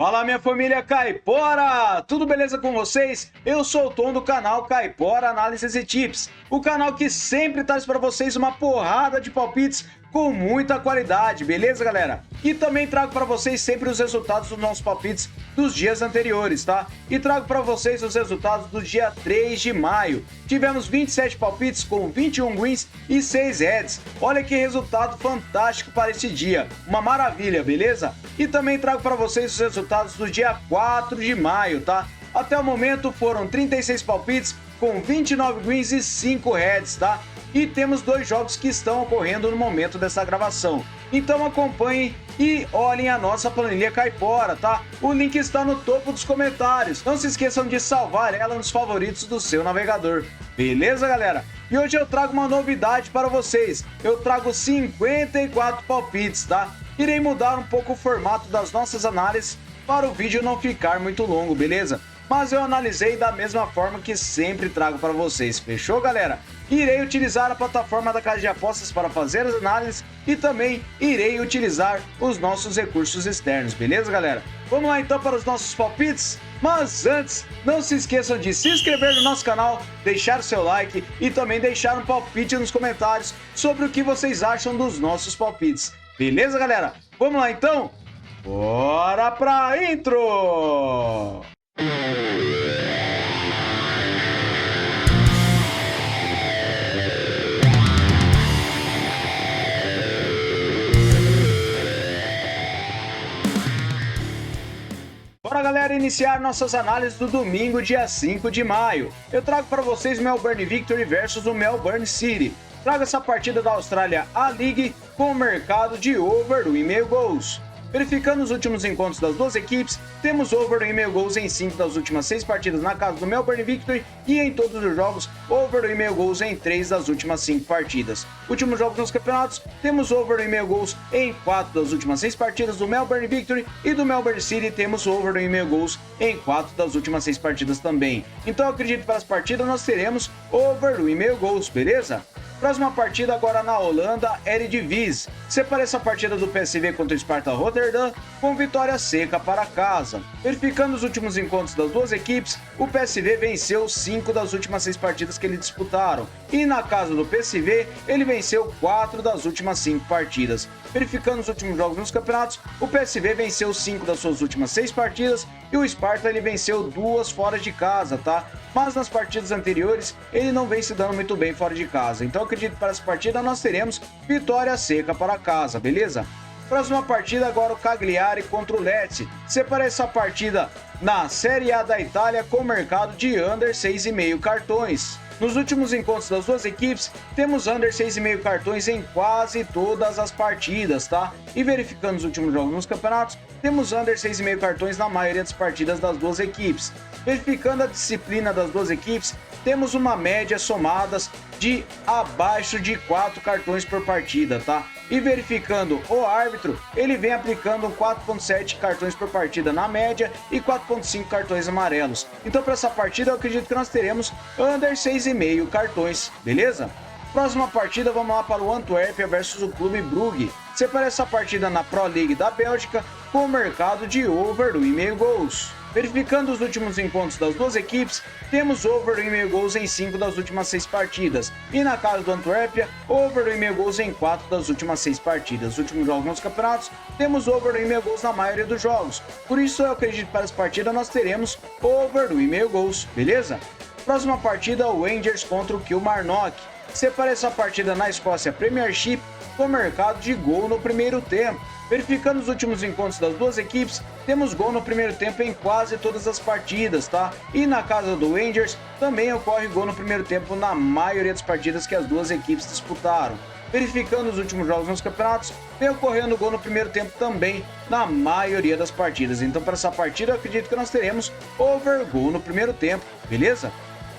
Fala, minha família Caipora! Tudo beleza com vocês? Eu sou o Tom do canal Caipora Análises e Tips, o canal que sempre traz para vocês uma porrada de palpites com muita qualidade, beleza, galera? E também trago para vocês sempre os resultados dos nossos palpites dos dias anteriores, tá? E trago para vocês os resultados do dia 3 de maio. Tivemos 27 palpites com 21 wins e 6 heads. Olha que resultado fantástico para esse dia. Uma maravilha, beleza? E também trago para vocês os resultados do dia 4 de maio, tá? Até o momento foram 36 palpites com 29 wins e 5 heads, tá? E temos 2 jogos que estão ocorrendo no momento dessa gravação. Então acompanhem e olhem a nossa planilha Caipora, tá? O link está no topo dos comentários. Não se esqueçam de salvar ela nos favoritos do seu navegador. Beleza, galera? E hoje eu trago uma novidade para vocês. Eu trago 54 palpites, tá? Irei mudar um pouco o formato das nossas análises para o vídeo não ficar muito longo, beleza? Mas eu analisei da mesma forma que sempre trago para vocês, fechou, galera? Irei utilizar a plataforma da Casa de Apostas para fazer as análises e também irei utilizar os nossos recursos externos, beleza, galera? Vamos lá então para os nossos palpites? Mas antes, não se esqueçam de se inscrever no nosso canal, deixar o seu like e também deixar um palpite nos comentários sobre o que vocês acham dos nossos palpites. Beleza, galera? Vamos lá então? Bora pra intro! Bora, galera, iniciar nossas análises do domingo, dia 5 de maio. Eu trago para vocês o Melbourne Victory versus o Melbourne City. Trago essa partida da Austrália A-League com o mercado de over 1,5 gols. Verificando os últimos encontros das duas equipes, temos over 1,5 gols em 5 das últimas 6 partidas na casa do Melbourne Victory e em todos os jogos, over 1,5 gols em 3 das últimas 5 partidas. Últimos jogos nos campeonatos, temos over 1,5 gols em 4 das últimas 6 partidas do Melbourne Victory e do Melbourne City temos over 1,5 gols em 4 das últimas 6 partidas também. Então eu acredito que para as partidas nós teremos over 1,5 gols, beleza? Próxima partida agora na Holanda, Eredivisie. Separa essa partida do PSV contra o Sparta Rotterdam com vitória seca para casa. Verificando os últimos encontros das duas equipes, o PSV venceu 5 das últimas 6 partidas que eles disputaram. E na casa do PSV, ele venceu 4 das últimas 5 partidas. Verificando os últimos jogos nos campeonatos, o PSV venceu 5 das suas últimas 6 partidas e o Sparta ele venceu 2 fora de casa, tá? Mas nas partidas anteriores ele não vem se dando muito bem fora de casa. Então eu acredito que para essa partida nós teremos vitória seca para casa, beleza? Próxima partida agora o Cagliari contra o Lecce. Separa essa partida na Série A da Itália com o mercado de under 6,5 cartões. Nos últimos encontros das duas equipes, temos under 6,5 cartões em quase todas as partidas, tá? E verificando os últimos jogos nos campeonatos, temos under 6,5 cartões na maioria das partidas das duas equipes. Verificando a disciplina das duas equipes, temos uma média somadas de abaixo de 4 cartões por partida, tá? E verificando o árbitro, ele vem aplicando 4,7 cartões por partida na média e 4,5 cartões amarelos. Então para essa partida eu acredito que nós teremos under 6,5 cartões, beleza? Próxima partida, vamos lá para o Antwerpia versus o Clube Brugge. Separa essa partida na Pro League da Bélgica com o mercado de over 1,5 gols. Verificando os últimos encontros das duas equipes, temos over 1,5 gols em 5 das últimas 6 partidas. E na casa do Antwerpia, over 1,5 gols em 4 das últimas 6 partidas. Os últimos jogos nos campeonatos, temos over 1,5 gols na maioria dos jogos. Por isso eu acredito que para essa partida nós teremos over 1,5 gols, beleza? Próxima partida, o Rangers contra o Kilmarnock. Separa essa partida na Escócia Premiership com o mercado de gol no primeiro tempo. Verificando os últimos encontros das duas equipes, temos gol no primeiro tempo em quase todas as partidas, tá? E na casa do Rangers também ocorre gol no primeiro tempo na maioria das partidas que as duas equipes disputaram. Verificando os últimos jogos nos campeonatos, vem ocorrendo gol no primeiro tempo também na maioria das partidas. Então para essa partida eu acredito que nós teremos over gol no primeiro tempo, beleza?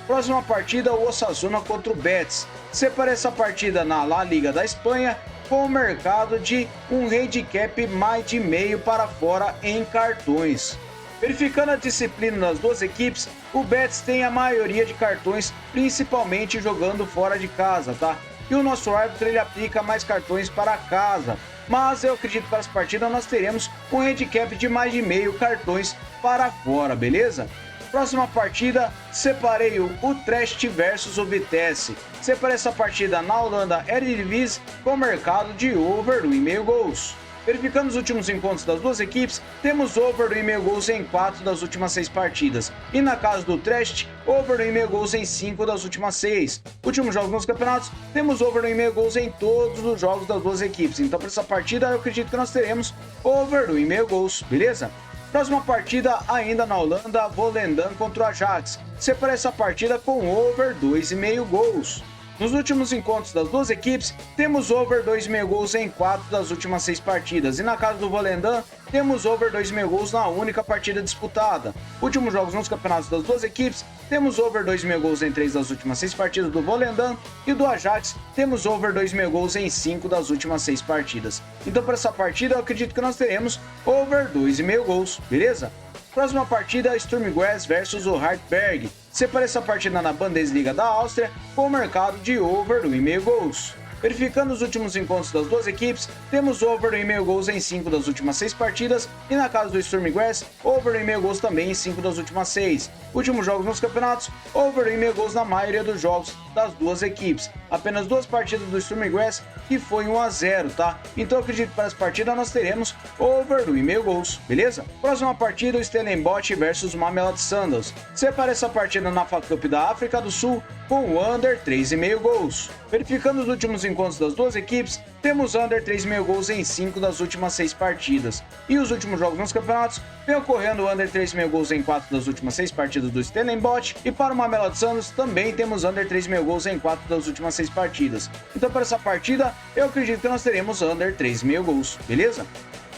Próxima partida, o Osasuna contra o Betis. Separa essa partida na La Liga da Espanha com o mercado de um handicap mais de meio para fora em cartões. Verificando a disciplina das duas equipes, o Betis tem a maioria de cartões, principalmente jogando fora de casa, tá? E o nosso árbitro ele aplica mais cartões para casa. mas eu acredito que para essa partida nós teremos um handicap de mais de meio cartões para fora, beleza? Próxima partida, separei o Utrecht versus o Vitesse. Separei essa partida na Holanda Eredivisie com mercado de over 1,5 gols. Verificando os últimos encontros das duas equipes, temos over 1,5 gols em 4 das últimas 6 partidas. E na casa do Utrecht, over 1,5 gols em 5 das últimas 6. Últimos jogos nos campeonatos, temos over 1,5 gols em todos os jogos das duas equipes. Então para essa partida eu acredito que nós teremos over 1,5 gols, beleza? Próxima partida ainda na Holanda, Volendam contra o Ajax. Separei essa partida com over 2,5 gols. Nos últimos encontros das duas equipes, temos over 2,5 gols em 4 das últimas 6 partidas. E na casa do Volendam, temos over 2,5 gols na única partida disputada. Últimos jogos nos campeonatos das duas equipes, temos over 2,5 gols em 3 das últimas 6 partidas do Volendam. E do Ajax, temos over 2,5 gols em 5 das últimas 6 partidas. Então para essa partida, eu acredito que nós teremos over 2,5 gols, beleza? Próxima partida, Sturm Graz versus o Hartberg. Separei essa partida na Bundesliga da Áustria com o mercado de over 1,5 gols. Verificando os últimos encontros das duas equipes, temos over 1,5 gols em 5 das últimas 6 partidas e na casa do Sturm Graz, over 1,5 gols também em 5 das últimas 6. Últimos jogos nos campeonatos, over 1,5 gols na maioria dos jogos das duas equipes. Apenas 2 partidas do Sturm Graz que foi 1-0, tá? Então eu acredito que para essa partida nós teremos over 1,5 gols, beleza? Próxima partida, o Stellenbosch versus o Mamelodi Sundowns. Separei essa partida na FA Cup da África do Sul com o under 3,5 gols. Verificando os últimos encontros das duas equipes, temos under 3,5 gols em 5 das últimas 6 partidas. E os últimos jogos nos campeonatos, vem ocorrendo under 3,5 gols em 4 das últimas 6 partidas do Stellenbosch. E para o Mamelodi Sundowns também temos under 3,5 gols em 4 das últimas 6 partidas. Então para essa partida, eu acredito que nós teremos under 3,5 gols, beleza?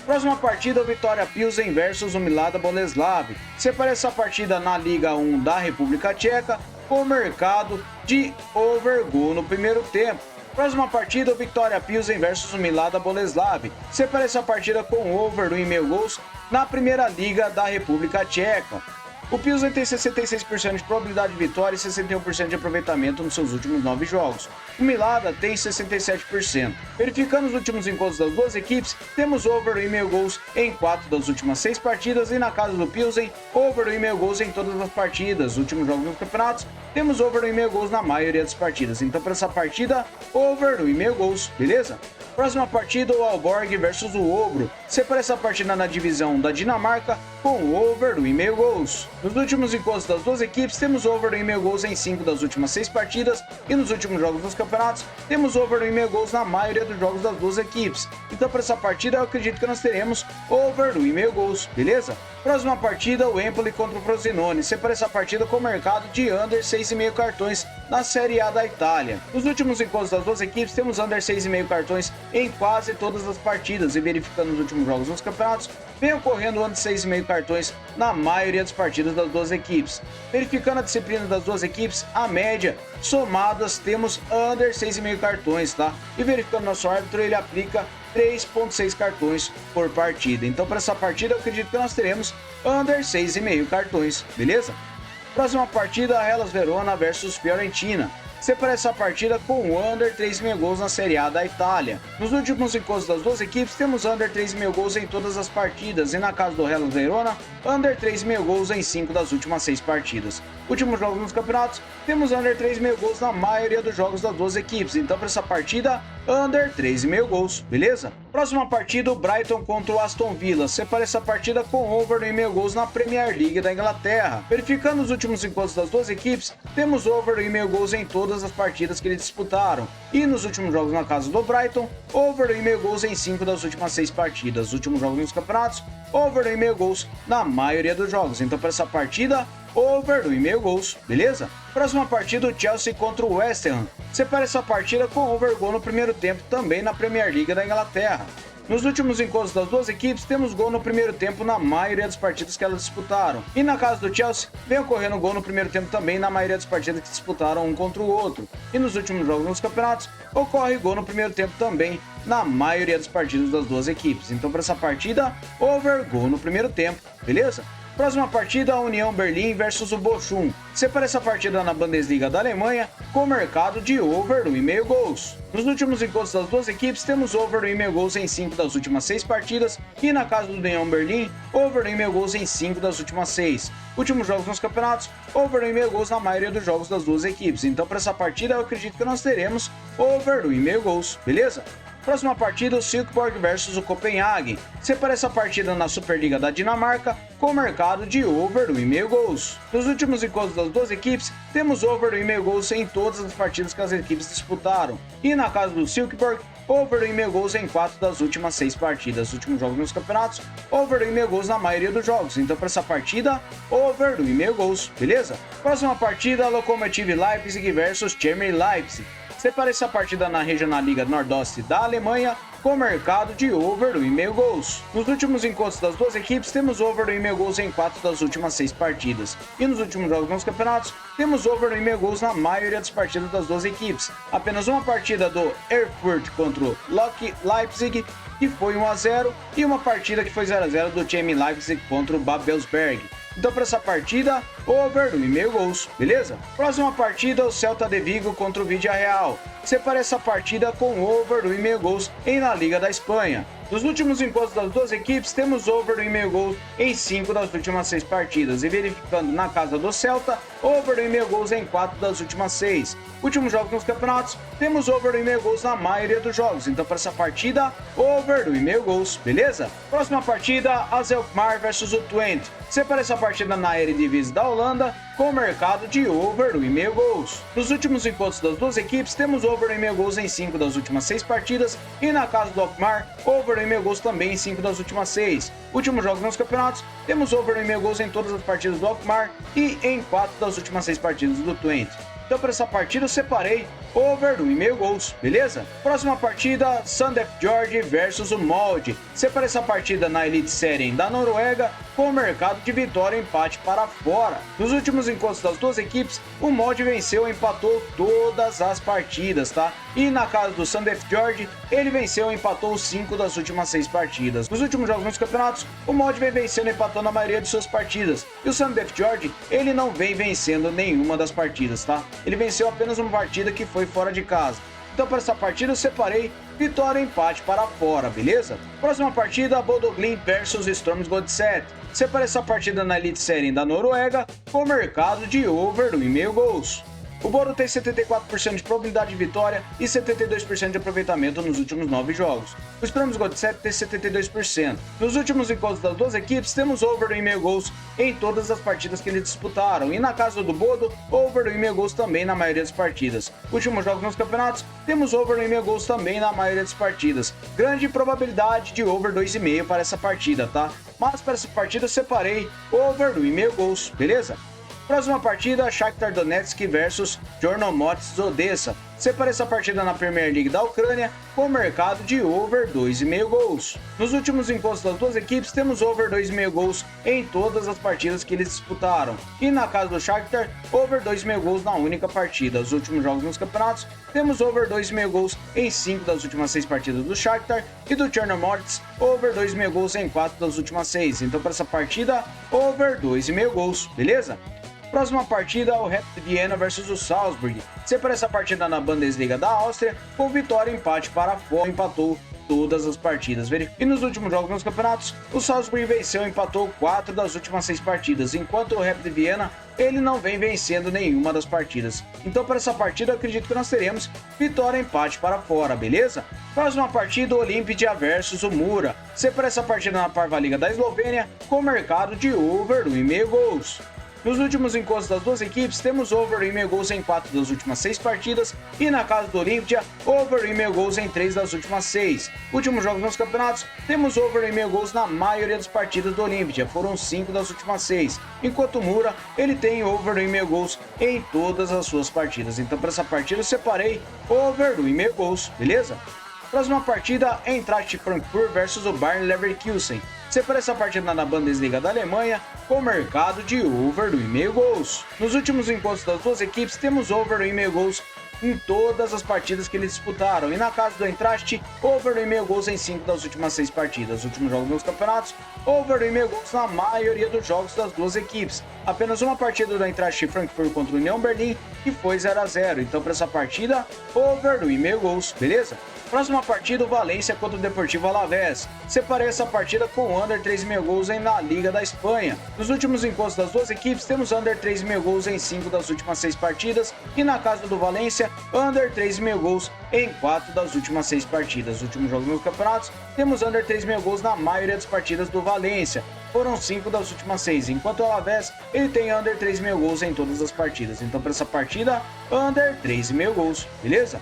Próxima partida, o Vitória Pilsen versus o Milada Boleslav. Separei essa partida na Liga 1 da República Tcheca com o mercado de over gol no primeiro tempo. Próxima partida, o Vitória Pilsen versus o Milada Boleslav. Separei essa partida com over 1,5 gols na Primeira Liga da República Tcheca. O Pilsen tem 66% de probabilidade de vitória e 61% de aproveitamento nos seus últimos 9 jogos. O Milada tem 67%. Verificando os últimos encontros das duas equipes, temos over 1,5 gols em 4 das últimas 6 partidas e na casa do Pilsen, over 1,5 gols em todas as partidas. Últimos jogos nos campeonatos, temos over 1,5 gols na maioria das partidas. Então para essa partida, over 1,5 gols, beleza? Próxima partida, o Aalborg versus o Obro. Separei essa partida na divisão da Dinamarca com over 1,5 gols. Nos últimos encontros das duas equipes, temos over 1,5 gols em 5 das últimas 6 partidas e nos últimos jogos dos campeonatos, temos over 1,5 gols na maioria dos jogos das duas equipes. Então para essa partida eu acredito que nós teremos over 1,5 gols, beleza? Próxima partida, o Empoli contra o Frosinone. Separei essa partida com o mercado de under 6,5 cartões na Série A da Itália. Nos últimos encontros das duas equipes, temos under 6,5 cartões em quase todas as partidas e verificando os últimos jogos nos campeonatos, vem ocorrendo under 6,5 cartões na maioria das partidas das duas equipes. Verificando a disciplina das duas equipes, a média somadas temos under 6,5 cartões, tá? E verificando nosso árbitro, ele aplica 3,6 cartões por partida. Então para essa partida eu acredito que nós teremos under 6,5 cartões, beleza? Próxima partida, Hellas Verona versus Fiorentina. Separei essa partida com under 3,5 gols na Série A da Itália. Nos últimos encontros das duas equipes, temos under 3,5 gols em todas as partidas. E na casa do Hellas Verona, under 3,5 gols em 5 das últimas 6 partidas. Últimos jogos nos campeonatos, temos under 3,5 gols na maioria dos jogos das duas equipes. Então para essa partida, under 3,5 gols, beleza? Próxima partida, o Brighton contra o Aston Villa. Separei essa partida com over 1,5 gols na Premier League da Inglaterra. Verificando os últimos encontros das duas equipes, temos over 1,5 gols em todas as partidas que eles disputaram. E nos últimos jogos na casa do Brighton, over 1,5 gols em 5 das últimas 6 partidas. Últimos jogos nos campeonatos, over 1,5 gols na maioria dos jogos. Então para essa partida, over 1,5 gols, beleza? Próxima partida, o Chelsea contra o West Ham. Separa essa partida com over gol no primeiro tempo também na Premier League da Inglaterra. Nos últimos encontros das duas equipes, temos gol no primeiro tempo na maioria das partidas que elas disputaram. E na casa do Chelsea, vem ocorrendo gol no primeiro tempo também na maioria das partidas que disputaram um contra o outro. E nos últimos jogos nos campeonatos, ocorre gol no primeiro tempo também na maioria das partidas das duas equipes. Então para essa partida, over gol no primeiro tempo, beleza? Próxima partida, a União Berlim versus o Bochum. Separa essa partida na Bundesliga da Alemanha com mercado de over 1,5 gols. Nos últimos encontros das duas equipes, temos over 1,5 gols em 5 das últimas 6 partidas e na casa do União Berlim, over 1,5 gols em 5 das últimas 6. Últimos jogos nos campeonatos, over 1,5 gols na maioria dos jogos das duas equipes. Então, para essa partida, eu acredito que nós teremos over 1,5 gols, beleza? Próxima partida, o Silkeborg versus o Copenhagen. Separa essa partida na Superliga da Dinamarca com mercado de over 1,5 gols. Nos últimos encontros das duas equipes, temos over 1,5 gols em todas as partidas que as equipes disputaram. E na casa do Silkeborg, over 1,5 gols em 4 das últimas 6 partidas. Os últimos jogos nos campeonatos, over 1,5 gols na maioria dos jogos. Então, para essa partida, over 1,5 gols, beleza? Próxima partida, Lokomotiv Leipzig versus Chemie Leipzig. Separa essa partida na Regionalliga Nordoste da Alemanha com mercado de over 1,5 gols. Nos últimos encontros das duas equipes, temos over 1,5 gols em 4 das últimas 6 partidas. E nos últimos jogos nos campeonatos, temos over 1,5 gols na maioria das partidas das duas equipes. Apenas uma partida do Erfurt contra o Lok Leipzig, que foi 1-0, e uma partida que foi 0-0 do Chemie Leipzig contra o Babelsberg. Então, para essa partida, over 1,5 gols, beleza? Próxima partida, o Celta de Vigo contra o Villarreal. Separa essa partida com over 1,5 gols em La Liga da Espanha. Nos últimos encontros das duas equipes, temos over 1,5 gols em 5 das últimas 6 partidas. E verificando na casa do Celta, over 1,5 gols em 4 das últimas 6. Últimos jogos nos campeonatos, temos over 1,5 gols na maioria dos jogos. Então, para essa partida, over 1,5 gols, beleza? Próxima partida, AZ Alkmaar versus o Twente. Separa essa partida na Eredivisie da Holanda com mercado de over 1,5 gols. Nos últimos encontros das duas equipes, temos over 1,5 gols em 5 das últimas 6 partidas e na casa do Alkmaar, over 1,5 gols também em 5 das últimas 6. Últimos jogos nos campeonatos, temos over 1,5 gols em todas as partidas do Alkmaar e em 4 das últimas 6 partidas do Twente. Então, para essa partida, eu separei over 1,5 gols, beleza? Próxima partida, Sandefjord George versus o Molde. Separa essa partida na Elite Série da Noruega com mercado de vitória e empate para fora. Nos últimos encontros das duas equipes, o Molde venceu e empatou todas as partidas, tá? E na casa do Sandefjord George, ele venceu e empatou 5 das últimas 6 partidas. Nos últimos jogos nos campeonatos, o Molde vem vencendo e empatando a maioria de suas partidas. E o Sandefjord George, ele não vem vencendo nenhuma das partidas, tá? Ele venceu apenas uma partida que foi fora de casa. Então, para essa partida, eu separei vitória e empate para fora, beleza? Próxima partida, Bodo Glimt versus Strømsgodset. Separa essa partida na Elite Série da Noruega com mercado de over 1,5 gols. O Bodo tem 74% de probabilidade de vitória e 72% de aproveitamento nos últimos 9 jogos. O Strømsgodset tem 72%. Nos últimos encontros das duas equipes, temos over 1,5 gols em todas as partidas que eles disputaram. E na casa do Bodo, over 1,5 gols também na maioria das partidas. Últimos jogos nos campeonatos, temos over 1,5 gols também na maioria das partidas. Grande probabilidade de over 2,5 para essa partida, tá? Mas para essa partida eu separei over 1,5 gols, beleza? Próxima partida, Shakhtar Donetsk versus Chornomorets Odessa. Separa essa partida na Premier League da Ucrânia com mercado de over 2,5 gols. Nos últimos encontros das duas equipes, temos over 2,5 gols em todas as partidas que eles disputaram. E na casa do Shakhtar, over 2,5 gols na única partida. Os últimos jogos nos campeonatos, temos over 2,5 gols em 5 das últimas 6 partidas do Shakhtar e do Chornomorets, over 2,5 gols em 4 das últimas 6. Então, para essa partida, over 2,5 gols, beleza? Próxima partida, o Rapid Viena versus o Salzburg. Separa essa partida na Bundesliga da Áustria com vitória e empate para fora, empatou todas as partidas. E nos últimos jogos nos campeonatos, o Salzburg venceu e empatou 4 das últimas 6 partidas, enquanto o Rapid Viena, ele não vem vencendo nenhuma das partidas. Então, para essa partida, eu acredito que nós teremos vitória e empate para fora, beleza? Próxima partida, o Olimpija versus o Mura. Separa essa partida na Parva Liga da Eslovênia com mercado de over 1,5 gols. Nos últimos encontros das duas equipes, temos over 1,5 gols em 4 das últimas 6 partidas e na casa do Olimpija, over 1,5 gols em 3 das últimas 6. Últimos jogos nos campeonatos, temos over 1,5 gols na maioria das partidas do Olimpija, foram 5 das últimas 6, enquanto o Mura, ele tem over 1,5 gols em todas as suas partidas. Então, para essa partida, eu separei over 1,5 gols, beleza? Próxima partida, Eintracht Frankfurt versus o Bayer Leverkusen. Separa essa partida na Bundesliga da Alemanha com mercado de over 1,5 gols. Nos últimos encontros das duas equipes, temos over 1,5 gols em todas as partidas que eles disputaram. E na casa do Eintracht, over 1,5 gols em 5 das últimas 6 partidas. Os últimos jogos dos campeonatos, over 1,5 gols na maioria dos jogos das duas equipes. Apenas uma partida do Eintracht Frankfurt contra o União Berlim, que foi 0-0. Então, para essa partida, over 1,5 gols, beleza? Próxima partida, o Valência contra o Deportivo Alavés. Separei essa partida com under 3,5 gols em La Liga da Espanha. Nos últimos encontros das duas equipes, temos under 3,5 gols em 5 das últimas 6 partidas. E na casa do Valência, under 3,5 gols em 4 das últimas 6 partidas. Nos últimos jogos nos campeonatos, temos under 3,5 gols na maioria das partidas do Valência. Foram 5 das últimas 6, enquanto o Alavés ele tem under 3,5 gols em todas as partidas. Então, para essa partida, under 3,5 gols, beleza?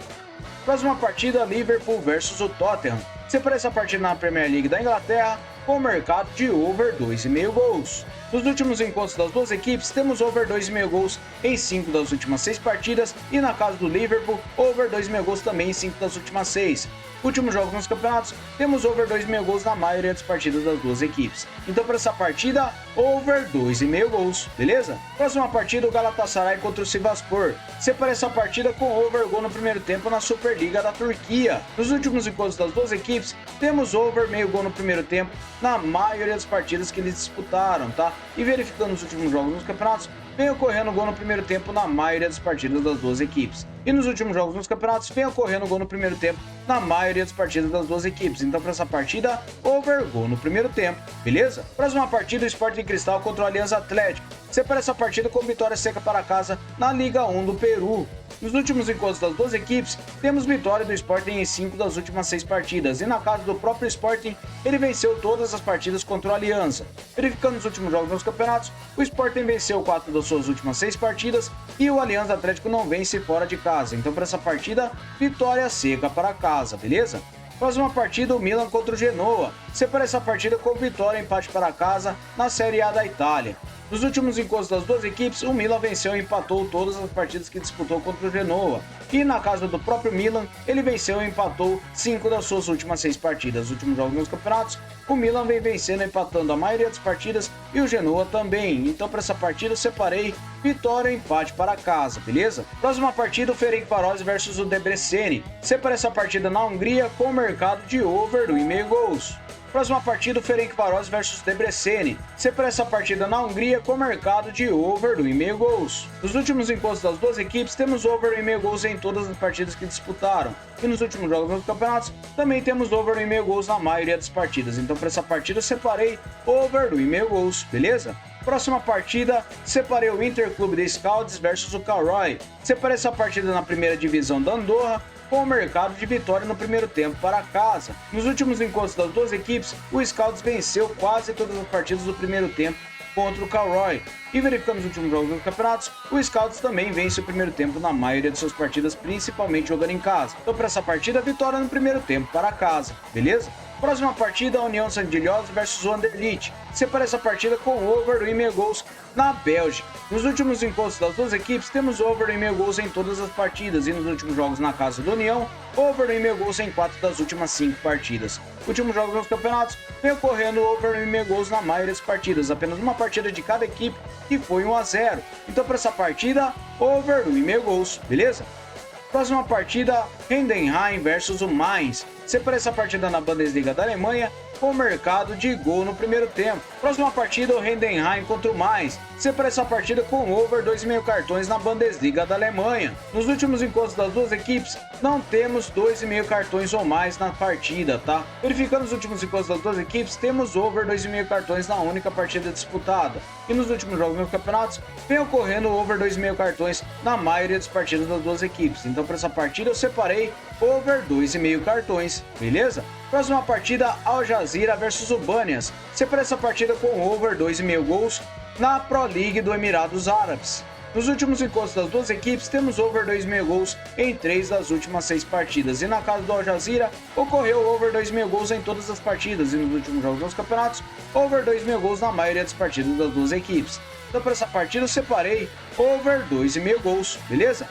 Próxima partida, Liverpool versus o Tottenham. Separei essa partida na Premier League da Inglaterra com o mercado de over 2,5 gols. Nos últimos encontros das duas equipes, temos over 2,5 gols em 5 das últimas 6 partidas e na casa do Liverpool, over 2,5 gols também em 5 das últimas 6. Últimos jogos nos campeonatos, temos over 2,5 gols na maioria das partidas das duas equipes. Então, para essa partida, over 2,5 gols, beleza? Próxima partida, o Galatasaray contra o Sivasspor. Separei essa partida com over gol no primeiro tempo na Superliga da Turquia. Nos últimos encontros das duas equipes, temos over meio gol no primeiro tempo na maioria das partidas que eles disputaram, tá? E verificando os últimos jogos nos campeonatos, vem ocorrendo gol no primeiro tempo na maioria das partidas das duas equipes. E nos últimos jogos nos campeonatos, vem ocorrendo gol no primeiro tempo na maioria das partidas das duas equipes. Então, para essa partida, over gol no primeiro tempo, beleza? Próxima partida, o Sporting Cristal contra o Alianza Atlético. Separa essa partida com vitória seca para casa na Liga 1 do Peru. Nos últimos encontros das duas equipes, temos vitória do Sporting em 5 das últimas 6 partidas. E na casa do próprio Sporting, ele venceu todas as partidas contra o Alianza. Verificando os últimos jogos nos campeonatos, o Sporting venceu 4 das suas últimas 6 partidas e o Alianza Atlético não vence fora de casa. Então, para essa partida, vitória seca para casa, beleza? Próxima partida, o Milan contra o Genoa. Separa essa partida com vitória e empate para casa na Série A da Itália. Nos últimos encontros das duas equipes, o Milan venceu e empatou todas as partidas que disputou contra o Genoa. E na casa do próprio Milan, ele venceu e empatou 5 das suas últimas 6 partidas. Nos últimos jogos nos campeonatos, o Milan vem vencendo e empatando a maioria das partidas e o Genoa também. Então, para essa partida, eu separei vitória e empate para casa, beleza? Próxima partida, o Ferencváros versus o Debreceni. Separei essa partida na Hungria com o mercado de over 1,5 gols. Próxima partida, o Ferencváros versus Debreceni. Separei essa partida na Hungria com o mercado de over 1,5 gols. Nos últimos encontros das duas equipes, temos over 1,5 gols em todas as partidas que disputaram. E nos últimos jogos dos campeonatos, também temos over 1,5 gols na maioria das partidas. Então, para essa partida, eu separei over 1,5 gols, beleza? Próxima partida, separei o Interclube de Scouts versus o Calroy. Separei essa partida na primeira divisão da Andorra, com o mercado de vitória no primeiro tempo para casa. Nos últimos encontros das duas equipes, o Scouts venceu quase todas as partidas do primeiro tempo contra o Calroy. E verificando os últimos jogos dos campeonatos, o Scouts também vence o primeiro tempo na maioria de suas partidas, principalmente jogando em casa. Então, para essa partida, vitória no primeiro tempo para casa, beleza? Próxima partida, a União Saint-Gilloise versus o Anderlecht. Separa essa partida com over 1,5 gols na Bélgica. Nos últimos encontros das duas equipes, temos over 1,5 gols em todas as partidas e nos últimos jogos na casa da União, over 1,5 gols em 4 das últimas 5 partidas. Últimos jogos nos campeonatos, vem ocorrendo over 1,5 gols na maioria das partidas, apenas uma partida de cada equipe que foi 1-0. Então, para essa partida, over 1,5 gols, beleza? Próxima partida, Heidenheim versus o Mainz. Separa essa partida na Bundesliga da Alemanha com o mercado de gol no primeiro tempo. Próxima partida, o Heidenheim contra o Mainz. Separa essa partida com over 2,5 cartões na Bundesliga da Alemanha. Nos últimos encontros das duas equipes, não temos 2,5 cartões ou mais na partida, tá? Verificando os últimos encontros das duas equipes, temos over 2,5 cartões na única partida disputada. E nos últimos jogos nos campeonatos, vem ocorrendo over 2,5 cartões na maioria das partidas das duas equipes. Então, para essa partida, eu separei over 2,5 cartões, beleza? Próxima partida, Al Jazeera versus o Banias. Separa essa partida com over 2,5 gols na Pro League do Emirados Árabes. Nos últimos encontros das duas equipes, temos over 2,5 gols em 3 das últimas 6 partidas. E na casa do Al Jazeera, ocorreu over 2,5 gols em todas as partidas. E nos últimos jogos dos campeonatos, over 2,5 gols na maioria das partidas das duas equipes. Então, para essa partida, eu separei over 2,5 gols, beleza?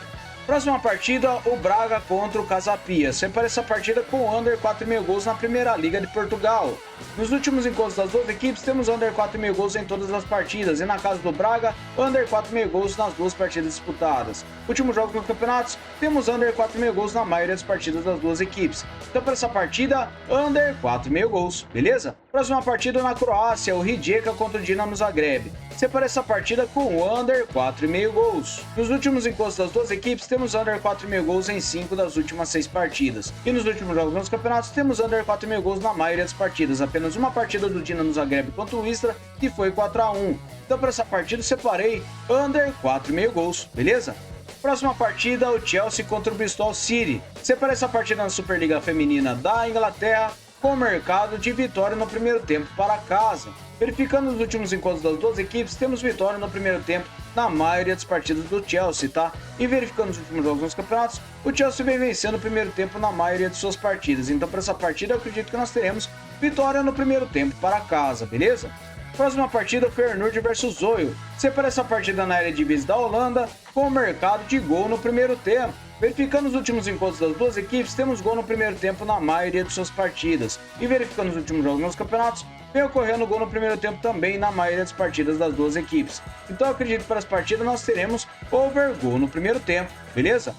Próxima partida, o Braga contra o Casa Pia. Separei essa partida com under 4,5 gols na Primeira Liga de Portugal. Nos últimos encontros das duas equipes, temos under 4,5 gols em todas as partidas. E na casa do Braga, under 4,5 gols nas duas partidas disputados. Últimos jogos nos campeonatos, temos under 4,5 gols na maioria das partidas das duas equipes. Então, para essa partida, under 4,5 gols, beleza? Próxima partida na Croácia, o Rijeka contra o Dinamo Zagreb. Separei essa partida com under 4,5 gols. Nos últimos encontros das duas equipes, temos under 4,5 gols em 5 das últimas 6 partidas. E nos últimos jogos nos campeonatos, temos under 4,5 gols na maioria das partidas. Apenas uma partida do Dinamo Zagreb contra o Istra, que foi 4-1. Então, para essa partida, eu separei under 4,5 gols, beleza? Próxima partida, o Chelsea contra o Bristol City. Separei essa partida na Superliga Feminina da Inglaterra, com o mercado de vitória no primeiro tempo para casa. Verificando os últimos encontros das duas equipes, temos vitória no primeiro tempo na maioria das partidas do Chelsea, tá? E verificando os últimos jogos nos campeonatos, o Chelsea vem vencendo o primeiro tempo na maioria de suas partidas. Então, para essa partida, eu acredito que nós teremos vitória no primeiro tempo para casa, beleza? Próxima partida, Feyenoord versus Zoio. Separa essa partida na Eredivisie da Holanda, com o mercado de gol no primeiro tempo. Verificando os últimos encontros das duas equipes, temos gol no primeiro tempo na maioria de suas partidas. E verificando os últimos jogos nos campeonatos, vem ocorrendo gol no primeiro tempo também na maioria das partidas das duas equipes. Então eu acredito que para as partidas nós teremos over gol no primeiro tempo, beleza?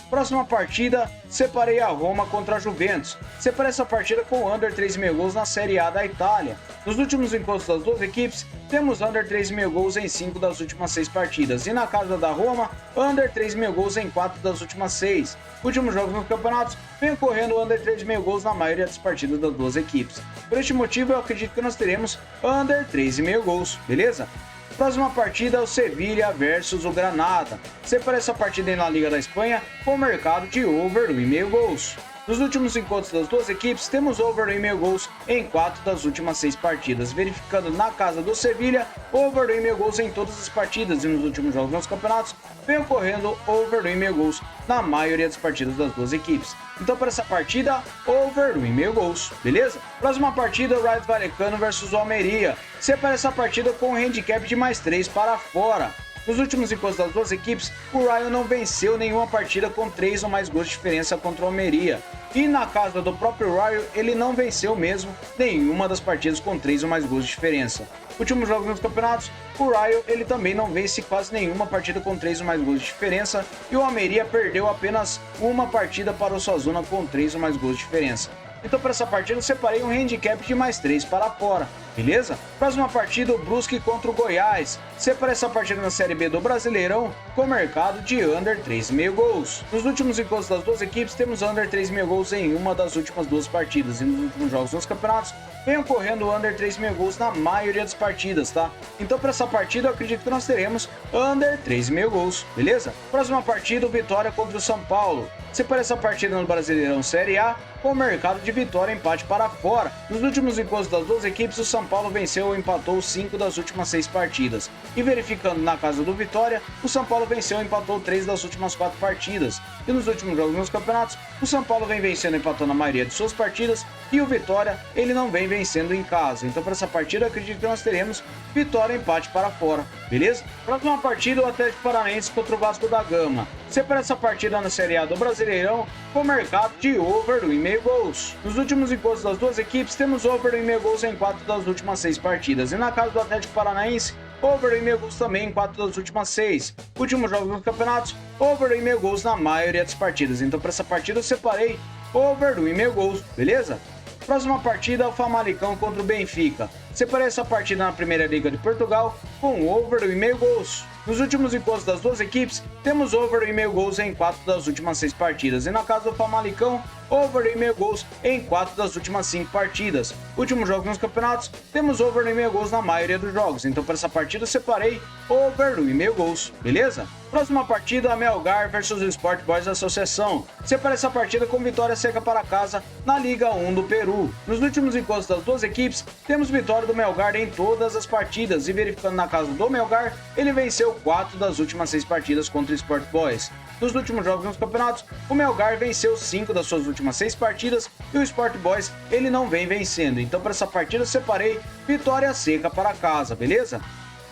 Próxima partida, separei a Roma contra a Juventus. Separei essa partida com under 3,5 gols na Série A da Itália. Nos últimos encontros das duas equipes, temos under 3,5 gols em 5 das últimas 6 partidas. E na casa da Roma, under 3,5 gols em 4 das últimas 6. Últimos jogos nos campeonatos, vem ocorrendo under 3,5 gols na maioria das partidas das duas equipes. Por este motivo, eu acredito que nós teremos under 3,5 gols, beleza? Próxima partida é o Sevilha versus o Granada. Separa essa partida aí na Liga da Espanha com o mercado de over 1,5 gols. Nos últimos encontros das duas equipes, temos over 1,5 gols em 4 das últimas 6 partidas. Verificando na casa do Sevilha, over 1,5 gols em todas as partidas. E nos últimos jogos dos campeonatos, vem ocorrendo over 1,5 gols na maioria das partidas das duas equipes. Então, para essa partida, over 1,5 gols, beleza? Próxima partida, o Rayo Vallecano versus o Almeria. Separa essa partida com um handicap de mais 3 para fora. Nos últimos encontros das duas equipes, o Rayo não venceu nenhuma partida com 3 ou mais gols de diferença contra o Almeria. E na casa do próprio Rayo, ele não venceu mesmo nenhuma das partidas com 3 ou mais gols de diferença. Últimos jogos nos campeonatos, o Rayo ele também não vence quase nenhuma partida com 3 ou mais gols de diferença, e o Almeria perdeu apenas uma partida para o Osasuna com 3 ou mais gols de diferença. Então, para essa partida, eu separei um handicap de mais 3 para fora, beleza? Próxima partida, o Brusque contra o Goiás. Separei essa partida na Série B do Brasileirão com mercado de under 3,5 gols. Nos últimos encontros das duas equipes, temos under 3,5 gols em uma das últimas 2 partidas. E nos últimos jogos dos campeonatos, vem ocorrendo under 3,5 gols na maioria das partidas, tá? Então, para essa partida, eu acredito que nós teremos under 3,5 gols, beleza? Próxima partida, o Vitória contra o São Paulo. Separei essa partida no Brasileirão Série A com mercado de vitória e empate para fora. Nos últimos encontros das duas equipes, o São Paulo venceu ou empatou 5 das últimas 6 partidas. E verificando na casa do Vitória, o São Paulo venceu ou empatou 3 das últimas 4 partidas. E nos últimos jogos nos campeonatos, o São Paulo vem vencendo e empatando a maioria de suas partidas, e o Vitória, ele não vem vencendo em casa. Então, para essa partida, eu acredito que nós teremos vitória e empate para fora, beleza? Próxima partida, o Atlético Paranaense contra o Vasco da Gama. Separa essa partida na Série A do Brasileirão com mercado de over 1,5 gols. Nos últimos encontros das duas equipes, temos over 1,5 gols em 4 das últimas 6 partidas. E na casa do Atlético Paranaense, over 1,5 gols também em 4 das últimas 6. Últimos jogos dos campeonatos, over 1,5 gols na maioria das partidas. Então, para essa partida, eu separei over 1,5 gols, beleza? Próxima partida é o Famalicão contra o Benfica. Separei essa partida na Primeira Liga de Portugal com over 1,5 gols. Nos últimos encontros das duas equipes, temos over 1,5 gols em 4 das últimas 6 partidas. E na casa do Famalicão, over 1,5 gols em 4 das últimas 5 partidas. Últimos jogos nos campeonatos, temos over 1,5 gols na maioria dos jogos. Então, para essa partida, eu separei over 1,5 gols, beleza? Próxima partida, a Melgar versus o Sport Boys Associação. Separei essa partida com vitória seca para casa na Liga 1 do Peru. Nos últimos encontros das duas equipes, temos vitória do Melgar em todas as partidas. E verificando na casa do Melgar, ele venceu 4 das últimas 6 partidas contra o Sport Boys. Nos últimos jogos nos campeonatos, o Melgar venceu 5 das suas últimas 6 partidas e o Sport Boys ele não vem vencendo. Então, para essa partida, eu separei vitória seca para casa, beleza?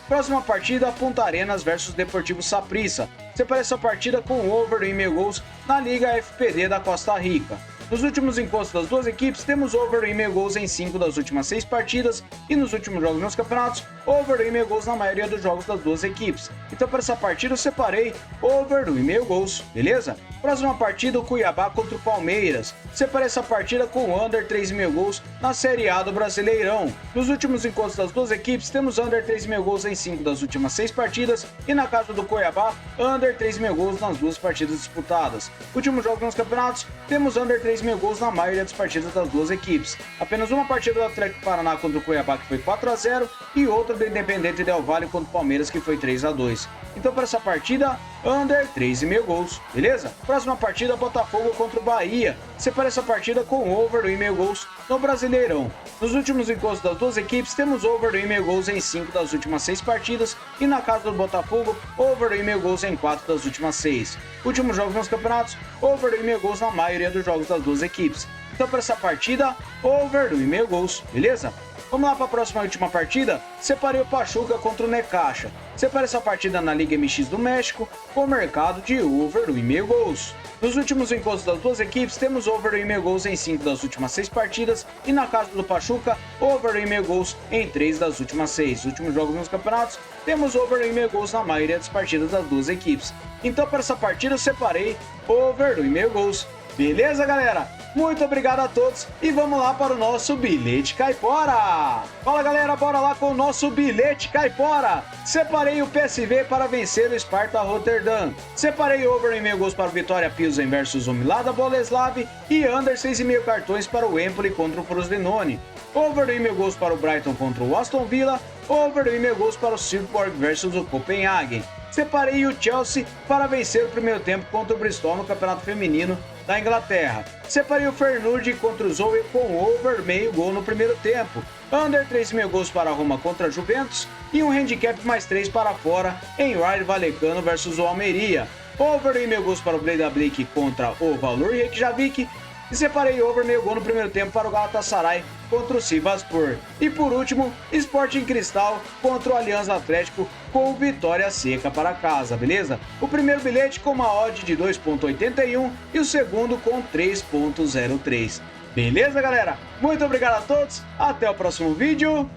Próxima partida, Punta Arenas versus Deportivo Saprissa. Separei essa partida com over do 1,5 gols na Liga FPD da Costa Rica. Nos últimos encontros das duas equipes, temos over do 1,5 gols em 5 das últimas 6 partidas e nos últimos jogos nos campeonatos, over do 1,5 gols na maioria dos jogos das duas equipes. Então para essa partida eu separei over do 1,5 gols, beleza? Próxima partida, o Cuiabá contra o Palmeiras. Separei essa partida com under 3,5 gols na Série A do Brasileirão. Nos últimos encontros das duas equipes, temos under 3,5 gols em 5 das últimas 6 partidas e na casa do Cuiabá, under 3,5 gols nas duas partidas disputadas. Últimos jogos nos campeonatos, temos under 3,5 gols na maioria das partidas das duas equipes. Apenas uma partida do Atlético Paraná contra o Cuiabá que foi 4-0 e outra do Independente Del Valle contra o Palmeiras que foi 3-2. Então para essa partida, under 3,5 gols, beleza? Próxima partida, Botafogo contra o Bahia. Separa essa partida com over do 1,5 gols no Brasileirão. Nos últimos encontros das duas equipes, temos over do 1,5 gols em 5 das últimas 6 partidas e na casa do Botafogo, over do 1,5 gols em 4 das últimas 6. Últimos jogos nos campeonatos, over do 1,5 gols na maioria dos jogos das duas equipes. Então para essa partida, over do 1,5 gols, beleza? Vamos lá para a próxima e última partida? Separei o Pachuca contra o Necaxa. Separei essa partida na Liga MX do México com o mercado de over do 1,5 gols. Nos últimos encontros das duas equipes, temos over do 1,5 gols em 5 das últimas 6 partidas e na casa do Pachuca, over do 1,5 gols em 3 das últimas 6. Últimos jogos nos campeonatos, temos over do 1,5 gols na maioria das partidas das duas equipes. Então para essa partida eu separei over do 1,5 gols. Beleza, galera? Muito obrigado a todos e vamos lá para o nosso bilhete caipora. Fala, galera, bora lá com o nosso bilhete caipora. Separei o PSV para vencer o Sparta Rotterdam. Separei over 1,5 gols para o Vitória Pilsen versus o Milada Boleslav e under 6,5 cartões para o Empoli contra o Frosinone. Over 1,5 gols para o Brighton contra o Aston Villa. Over 1,5 gols para o Silkeborg versus o Copenhagen. Separei o Chelsea para vencer o primeiro tempo contra o Bristol no Campeonato Feminino da Inglaterra. Separei o Feyenoord contra o Zoe com over meio gol no primeiro tempo. Under 3,5 gols para a Roma contra a Juventus e um handicap mais 3 para fora em Raio Vallecano versus o Almeria. Over 1,5 gols para o Breiðablik contra o Valur Reykjavik. E separei over meio gol no primeiro tempo para o Galatasaray contra o Sivasspor. E por último, Sporting Cristal contra o Alianza Atlético com vitória seca para casa, beleza? O primeiro bilhete com uma odd de 2,81 e o segundo com 3,03. Beleza, galera? Muito obrigado a todos, até o próximo vídeo.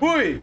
Fui!